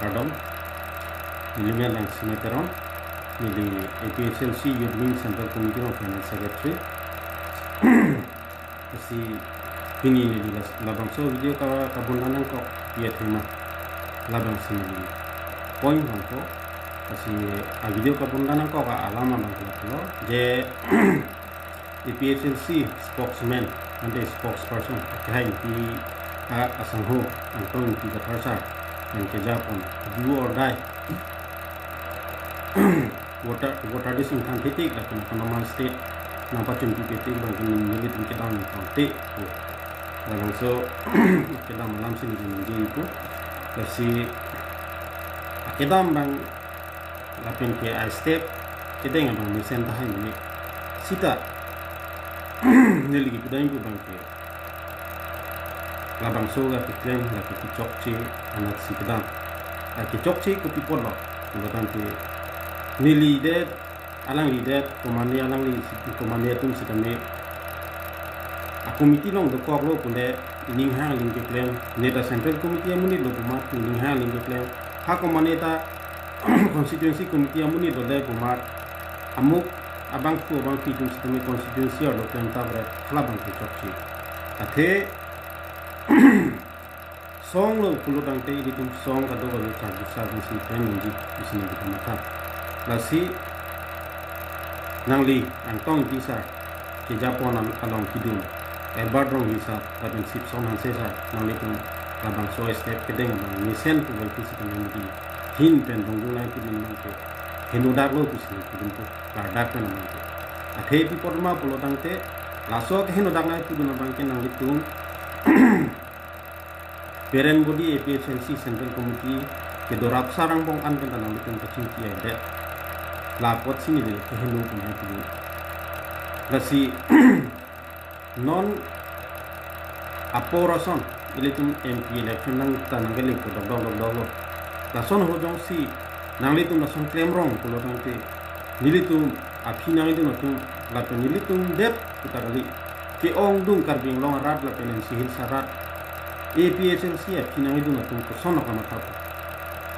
pardon nili lang sineteron nili APHLC Youth Wing Central Committee of Finance Secretary si pini nili labangso video kabunanan ko ya tema labangso nili point bangko si video kabunanan ko ka alama bangko je APHLC spokesman and spokesperson kahit di asangho antong di katarsa yang ke Japon do or die water dis in titik la kono state nampak cun titik bangkin milit kita dalam kontek langsung kita malam sini di itu kasi kita bang lapin ke step kita yang bang misen tahan ini sita niligi kudain ku bangke Labangso ga klaim la ki chokchi anak si kedam ki chokchi ku pipolo ngotante nili de alang li de komani alang li komani tum si kame komiti long do kok lo kunde ining hang ling ke klaim neta central committee amuni lo kumat ining hang ling ke klaim ha komani ta constituency committee amuni do le kumat amuk abang ku abang tum si kame constituency or do klaim ta bre labang ki chokchi athe song lo pulutang te editing song kado baru charge si pen di sini kita matha lasi nangli antong kisa ke Japon along kidung badrong hisa tapi sip song hansesa nangli pun labangso step kedeng bang misen tu baik si community hin pen donggung lain pun mangke henodak lo sini kidung tu ladak pen mangke athe ti podma pulutang te laso ke henodak lain pun mangke nangli tu Parent body APHLC Central Committee ke dorap sarang bong an kan nang litung kacing kia de lapot sini de ke henu pun itu lasi non aporoson ilitung MP election nang tanang gele ko dog lason hojong si nang litung lason claim wrong kulo tangte nilitung api nang itu natung lapon nilitung dep kita kali ke ong dung karbing long rat lapen sihil sarat APHLC pinang itu natung kosono kama tapo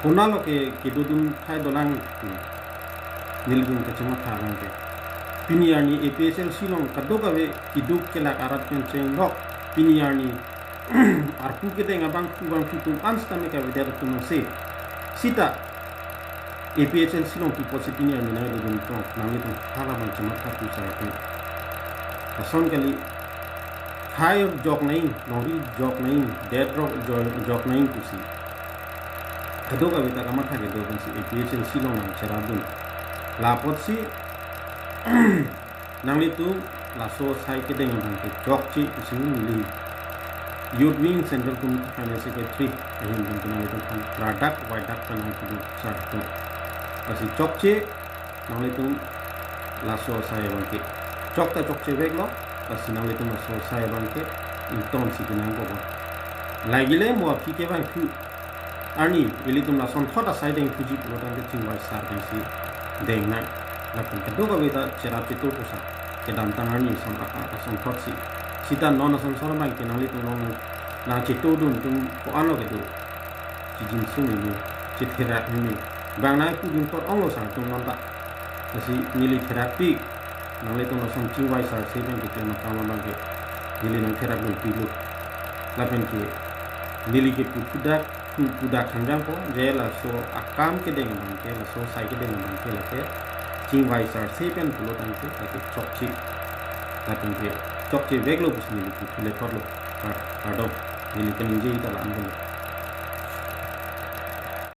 konalo ke dudun thai dolang nilgung kacama thalang ke piniarni APHLC long kadogawe iduk kelak arat kenceng lok piniarni arpu kita ngabang kubang fitum anstame ka vedar tumang se sita APHLC long tipo se piniarni na dudun to nami tum thala bang cama thatu sarapun kason kali higher jok naing nori jok naing dead rock jok naing kusi kado ka bita kama thake do si APHLC long nang cherabun lapot si nangli tu laso sai ke deng bang ke jok chi kusi li Youth Wing Central Committee Finance Secretary ahin bang nangli tu product wadak panang tu sar tu kasi jok chi nangli tu laso sai bang ke jok ta jok chi bek lo kasi nang itu masuk saya bangke inton si kenang ko lagi le mo api ke bang ku ani ili tum la son thota sai deng fuji ko tang ke chingwai sar kan si deng na lapun kedo ka beta cerap itu ko sa ke dam tang ani son apa son thot si sita non son son bang ke nang itu non na chitu dun tum ko ano ke do ji jin su ni chithera ni bang na ku dun tot ong lo sang tum non ta kasi nili therapy nang itu langsung ciwai sar seben kita makam bangke nili nang kerap pilu lapen ke nili ke pudak hanjang ko jela so akam ke deng bangke la so sai ke deng bangke la ke ciwai sar seben pulo tangke ke chokchi lapen ke chokchi veglo bus nili ke le korlo pardon nili ke ninje ita la ambel